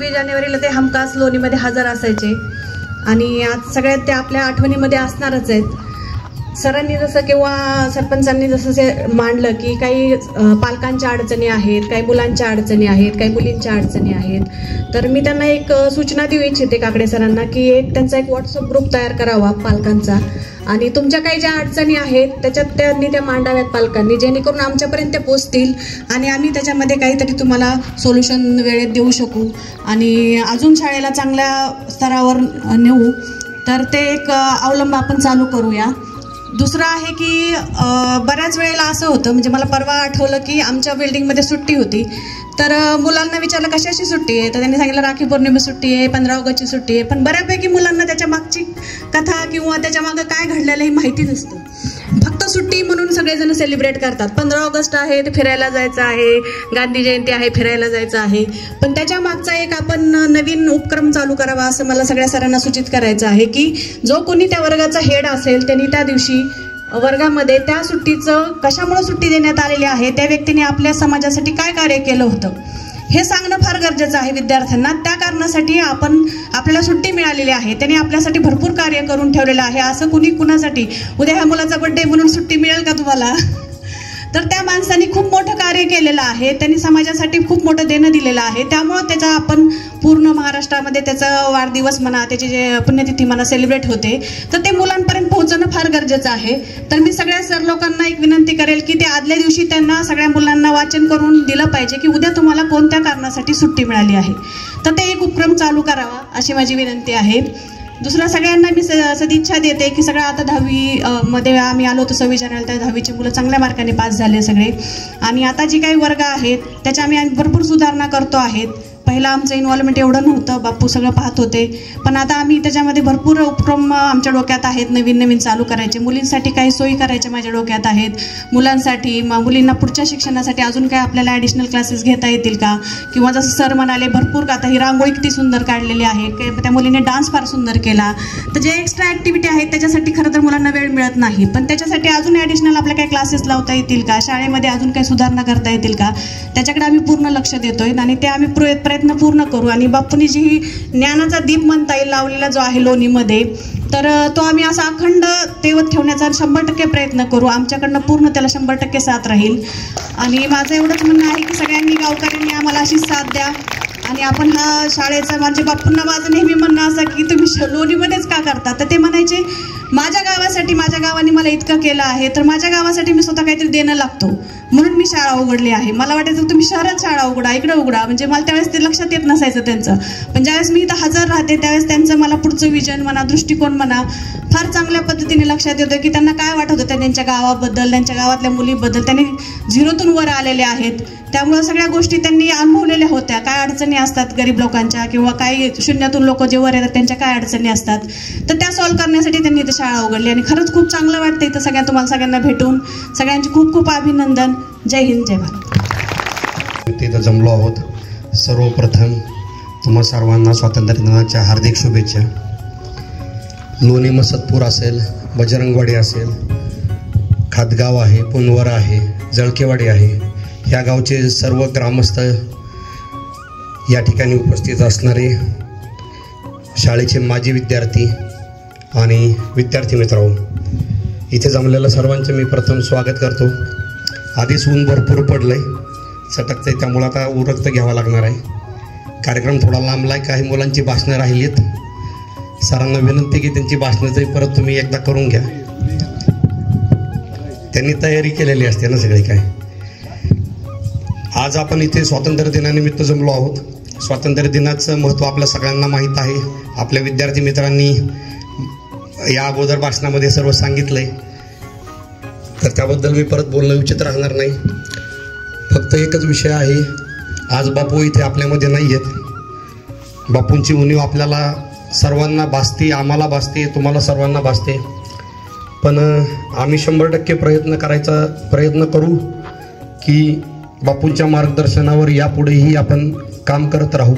जानेवारीला ते हमखास लोणीमध्ये हजर असायचे आणि आज सगळ्यात ते आपल्या आठवणीमध्ये असणारच आहेत। सरांनी जसं किंवा सरपंचांनी जसं मांडलं की काही पालकांच्या अडचणी आहेत, काही मुलांच्या अडचणी आहेत, काही मुलींच्या अडचणी आहेत, तर मी त्यांना एक सूचना देऊ इच्छिते काकडे सरांना की त्यांचा एक व्हॉट्सअप ग्रुप तयार करावा पालकांचा आणि तुमच्या काही ज्या अडचणी आहेत त्याच्यात त्यांनी त्या मांडाव्यात पालकांनी, जेणेकरून आमच्यापर्यंत ते पोहोचतील आणि आम्ही त्याच्यामध्ये काहीतरी तुम्हाला सोल्युशन वेळेत देऊ शकू आणि अजून शाळेला चांगल्या स्तरावर नेऊ। तर ते एक अवलंब आपण चालू करूया। दुसरं आहे की बऱ्याच वेळेला असं होतं, म्हणजे मला परवा आठवलं की आमच्या बिल्डिंगमध्ये सुट्टी होती, तर मुलांना विचारलं कशाची सुट्टी आहे, तर त्यांनी सांगितलं राखी पौर्णिमा सुट्टी आहे, 15 ऑगस्टची सुट्टी आहे, पण बऱ्यापैकी मुलांना त्याच्या मागची कथा किंवा त्याच्या मागं काय घडलेलं हे माहिती नसतं। फक्त सुट्टी म्हणून सगळेजण सेलिब्रेट करतात, 15 ऑगस्ट आहे ते फिरायला जायचं आहे, गांधी जयंती आहे फिरायला जायचं आहे, पण त्याच्या मागचा एक आपण नवीन उपक्रम चालू करावा असं मला सगळ्या सरांना सूचित करायचं आहे की जो कोणी त्या वर्गाचा हेड असेल त्यांनी त्या दिवशी वर्गामध्ये त्या सुट्टीचं कशामुळे सुट्टी देण्यात आलेली आहे, त्या व्यक्तीने आपल्या समाजासाठी काय कार्य केलं होतं हे सांगणं फार गरजेचं आहे विद्यार्थ्यांना। त्या कारणासाठी आपल्याला सुट्टी मिळालेली आहे, त्यांनी आपल्यासाठी भरपूर कार्य करून ठेवलेलं आहे, असं कुणी कुणासाठी उद्या ह्या मुलाचा बर्थडे म्हणून सुट्टी मिळेल का तुम्हाला? तर त्या माणसाने खूप मोठं कार्य केलेलं आहे, त्यांनी समाजासाठी खूप मोठं देणं दिलेलं आहे, त्यामुळं त्याचा आपण पूर्ण महाराष्ट्रामध्ये त्याचा वाढदिवस म्हणा, त्याची जे पुण्यतिथी म्हणा सेलिब्रेट होते, तर ते मुलांपर्यंत पोहोचणं फार गरजेचं आहे। तर मी सगळ्या सर लोकांना एक विनंती करेल की ते आदल्या दिवशी त्यांना सगळ्या मुलांना वाचन करून दिलं पाहिजे की उद्या तुम्हाला कोणत्या कारणासाठी सुट्टी मिळाली आहे, तर ते एक उपक्रम चालू करावा अशी माझी विनंती आहे। दुसरा सगळ्यांना मी सदिच्छा देते की सगळं आता 10वी मध्ये आम्ही आलो होतो 26 जानेवारीला, त्या 10वीचे मुलं चांगल्या मार्काने पास झाले सगळे आणि आता जी काही वर्ग आहेत त्याच्या आम्ही भरपूर सुधारणा करतो आहेत। पहिला आमचं इन्व्हॉल्वमेंट एवढं नव्हतं, बापू सगळं पाहत होते, पण आता आम्ही त्याच्यामध्ये भरपूर उपक्रम आमच्या डोक्यात आहेत नवीन चालू करायचे। मुलींसाठी काही सोयी करायच्या माझ्या डोक्यात आहेत, मुलांसाठी मुलींना पुढच्या शिक्षणासाठी अजून काय आपल्याला ॲडिशनल क्लासेस घेता येतील का, किंवा जसं सर म्हणाले भरपूर आता ही रांगोळी किती सुंदर काढलेली आहे, त्या मुलीने डान्स फार सुंदर केला, तर जे एक्स्ट्रा ॲक्टिव्हिटी आहेत त्याच्यासाठी खरं तर मुलांना वेळ मिळत नाही, पण त्याच्यासाठी अजून ॲडिशनल आपल्या काही क्लासेस लावता येतील का, शाळेमध्ये अजून काही सुधारणा करता येतील का, त्याच्याकडे आम्ही पूर्ण लक्ष देतोय आणि ते आम्ही प्रयत्न पूर्ण करू। आणि बापूंनी जी ज्ञानाचा दीप म्हणता येईल लावलेला जो आहे लोणीमध्ये, तर तो आम्ही असा अखंड तेवत ठेवण्याचा 100% प्रयत्न करू, आमच्याकडनं पूर्ण त्याला 100% साथ राहील। आणि माझं एवढंच म्हणणं आहे की सगळ्यांनी गावकऱ्यांनी आम्हाला अशी साथ द्या आणि आपण हा शाळेचा म्हणजे बापूंना माझं नेहमी म्हणणं असं की तुम्ही लोणीमध्येच का करता, तर ते म्हणायचे माझ्या गावासाठी, माझ्या गावाने मला इतकं केलं आहे तर माझ्या गावासाठी मी स्वतः काहीतरी देणं लागतो म्हणून मी शाळा उघडली आहे। मला वाटायचं तुम्ही शहरात शाळा उघडा, इकडे उघडा, म्हणजे मला त्यावेळेस ते लक्षात येत नसायचं त्यांचं, पण ज्यावेळेस मी इथं हजर राहते त्यावेळेस त्यांचं मला पुढचं विजन म्हणा, दृष्टिकोन म्हणा फार चांगल्या पद्धतीने लक्षात येतं की त्यांना काय वाटत होतं त्यांच्या गावाबद्दल, त्यांच्या गावातल्या मुलीबद्दल, त्यांनी झिरोतून वर आलेले आहेत, त्यामुळे सगळ्या गोष्टी त्यांनी अनुभवलेल्या होत्या, काय अडचणी असतात गरीब लोकांच्या किंवा काही शून्यातून लोक जे वर येतात त्यांच्या काय अडचणी असतात, तर त्या सॉल्व्ह करण्यासाठी त्यांनी इथं शाळा उघडली आणि खरंच खूप चांगलं वाटतं इथं तुम्हाला सगळ्यांना भेटून। सगळ्यांचे खूप खूप अभिनंदन। जय हिंद, जय भारत। तिथं जमलो आहोत, सर्वप्रथम तुम्हा सर्वांना स्वातंत्र्य दिनाच्या हार्दिक शुभेच्छा। लोणी मसदपूर असेल, बजरंगवाडी असेल, खातगाव आहे, पुनवर आहे, जळकेवाडी आहे, ह्या गावचे सर्व ग्रामस्थ या ठिकाणी उपस्थित असणारे शाळेचे माजी विद्यार्थी आणि विद्यार्थी मित्रांनो, इथे जमलेल्या सर्वांचे मी प्रथम स्वागत करतो। आधीच ऊन भरपूर पडलंय, चटकतंय, त्यामुळे आता उरकतं घ्यावा लागणार आहे। कार्यक्रम थोडा लांबला आहे, काही मुलांची भाषणं राहिलीत, सरांना विनंती की त्यांची भाषणं तरी परत तुम्ही एकदा करून घ्या, त्यांनी तयारी केलेली असते ना सगळी काय। आज आपण इथे स्वातंत्र्य दिनानिमित्त जमलो आहोत। स्वातंत्र्य दिनाचं महत्त्व आपल्या सगळ्यांना माहीत आहे, आपल्या विद्यार्थी मित्रांनी या अगोदर भाषणामध्ये सर्व सांगितलंय, तर त्याबद्दल मी परत बोलणं उचित राहणार नाही। फक्त एकच विषय आहे, आज बापू इथे आपल्यामध्ये नाही आहेत, बापूंची उणीव आपल्याला सर्वांना भासते, आम्हाला भासते, तुम्हाला सर्वांना भासते, पण आम्ही 100% प्रयत्न करू की बापूंच्या मार्गदर्शनावर यापुढेही आपण काम करत राहू.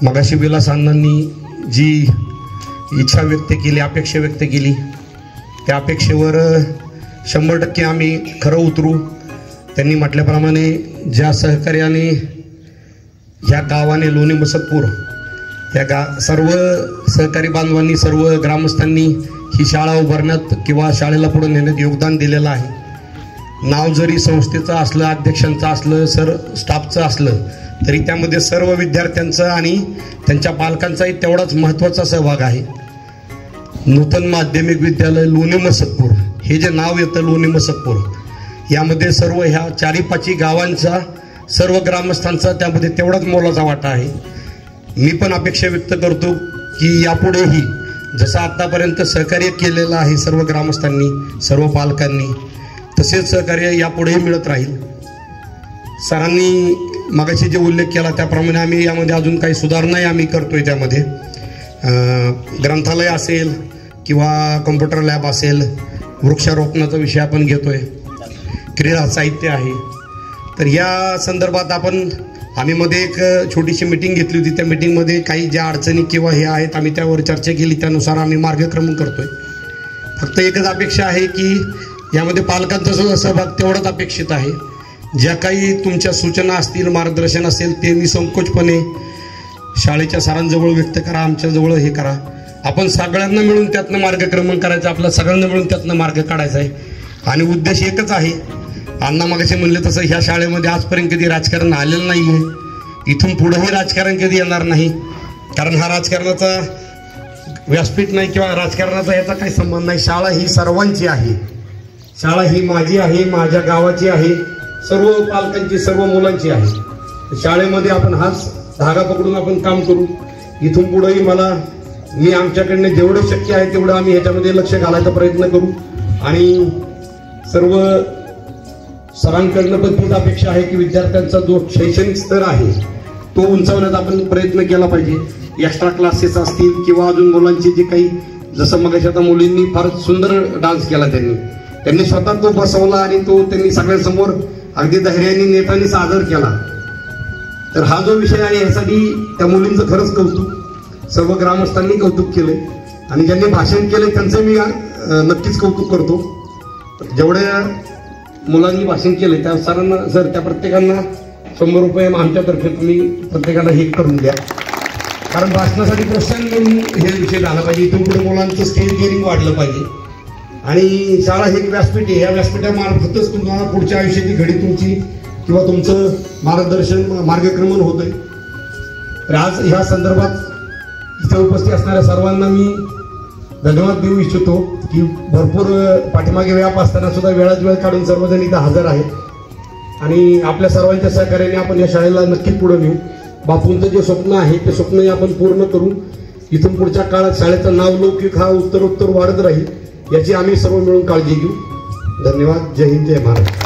मगाशी विलास अण्णांनी जी इच्छा व्यक्त केली, अपेक्षा व्यक्त केली, त्या अपेक्षेवर 100% आम्ही खरं उतरू. त्यांनी म्हटल्याप्रमाणे ज्या सहकार्याने ह्या गावाने लोणी मसदपूर या सर्व सहकारी बांधवांनी, सर्व ग्रामस्थांनी ही शाळा उभारण्यात किंवा शाळेला पुढे नेण्यात योगदान दिलेलं आहे. नाव जरी संस्थेचं असलं, अध्यक्षांचं असलं, स्टाफचं असलं, तरी त्यामध्ये सर्व विद्यार्थ्यांचं आणि त्यांच्या पालकांचाही तेवढाच महत्त्वाचा सहभाग आहे. नूतन माध्यमिक विद्यालय लोणी मसदपूर हे जे नाव येतं, लोणी मसदपूर, यामध्ये सर्व ह्या 4-5 गावांचा, सर्व ग्रामस्थांचा त्यामध्ये तेवढाच मोलाचा वाटा आहे. मी पण अपेक्षा व्यक्त करतो की यापुढेही जसं आतापर्यंत सहकार्य केलेलं आहे सर्व ग्रामस्थांनी, सर्व पालकांनी, तसेच सहकार्य यापुढेही मिळत राहील. सरांनी मगाशी जे उल्लेख केला त्याप्रमाणे आम्ही यामध्ये अजून काही सुधारणाही आम्ही करतोय. त्यामध्ये ग्रंथालय असेल किंवा कॉम्प्युटर लॅब असेल, वृक्षारोपणाचा विषय आपण घेतोय, क्रीडा साहित्य आहे. तर या संदर्भात आम्ही मध्ये एक छोटीशी मीटिंग घेतली होती. त्या मीटिंगमध्ये काही ज्या अडचणी किंवा हे आहेत आम्ही त्यावर चर्चा केली, त्यानुसार आम्ही मार्गक्रमण करतोय. फक्त एकच अपेक्षा आहे की यामध्ये पालकांचा सुद्धा सहभाग तेवढाच अपेक्षित आहे. ज्या काही तुमच्या सूचना असतील, मार्गदर्शन असेल, ते निसंकोचपणे शाळेच्या सरांजवळ व्यक्त करा, आमच्याजवळ हे करा. आपण सगळ्यांना मिळून त्यातनं मार्गक्रमण करायचं, आपल्या सगळ्यांना मिळून त्यातनं मार्ग काढायचा आहे. आणि उद्देश एकच आहे. अण्णा मगाशी म्हणले तसं ह्या शाळेमध्ये आजपर्यंत कधी राजकारण आलेलं नाही आहे, इथून पुढेही राजकारण कधी येणार नाही. कारण हा राजकारणाचा व्यासपीठ नाही किंवा राजकारणाचा याचा काही संबंध नाही. शाळा ही सर्वांची आहे. शाळा ही माझी आहे, माझ्या गावाची आहे, सर्व पालकांची, सर्व मुलांची आहे. शाळेमध्ये आपण हाच धागा पकडून आपण काम करू. इथून पुढेही मी आमच्याकडनं जेवढं शक्य आहे तेवढं आम्ही ह्याच्यामध्ये लक्ष घालायचा प्रयत्न करू. आणि सर्व सरांकडनं पण तीच अपेक्षा आहे की विद्यार्थ्यांचा जो शैक्षणिक स्तर आहे तो उंचावण्याचा आपण प्रयत्न केला पाहिजे. एक्स्ट्रा क्लासेस असतील किंवा अजून मुलांची जी काही, जसं मगाशी आता मुलींनी फार सुंदर डान्स केला, त्यांनी स्वतः तो बसवला आणि तो त्यांनी सगळ्यांसमोर अगदी धैर्याने, नेटाने सादर केला. तर हा जो विषय आहे यासाठी त्या मुलींचं खरंच कौतुक, सर्व ग्रामस्थांनी कौतुक केले आणि ज्यांनी भाषण केले त्यांचं मी नक्कीच कौतुक करतो. जेवढ्या मुलांनी भाषण केले त्या सरांना, सर, त्या प्रत्येकांना 100 रुपये आमच्यातर्फे तुम्ही प्रत्येकाला हे करून द्या. कारण भाषणासाठी प्रोत्साहन म्हणून हे विषय झाला पाहिजे. इथून पुढे मुलांचं स्टेज गेअरिंग वाढलं पाहिजे. आणि शाळा हे एक व्यासपीठ आहे. या व्यासपीठामार्फतच तुम्हाला पुढच्या आयुष्याची घडी तुमची किंवा तुमचं मार्गक्रमण होतंय. तर आज ह्या संदर्भात इथे उपस्थित असणाऱ्या सर्वांना मी धन्यवाद देऊ इच्छितो की भरपूर पाठीमागे व्याप असताना सुद्धा वेळात वेळ काढून सर्वजण इथं हजर आहेत आणि आपल्या सर्वांच्या सहकार्याने आपण या शाळेला नक्कीच पुढे नेऊ. बापूंचं जे स्वप्न आहे ते स्वप्नही आपण पूर्ण करू. इथून पुढच्या काळात शाळेचं नाव लौकिक हा उत्तरोत्तर वाढत राहील याची आम्ही सर्व मिळून काळजी घेऊ. धन्यवाद. जय हिंद, जय महाराष्ट्र.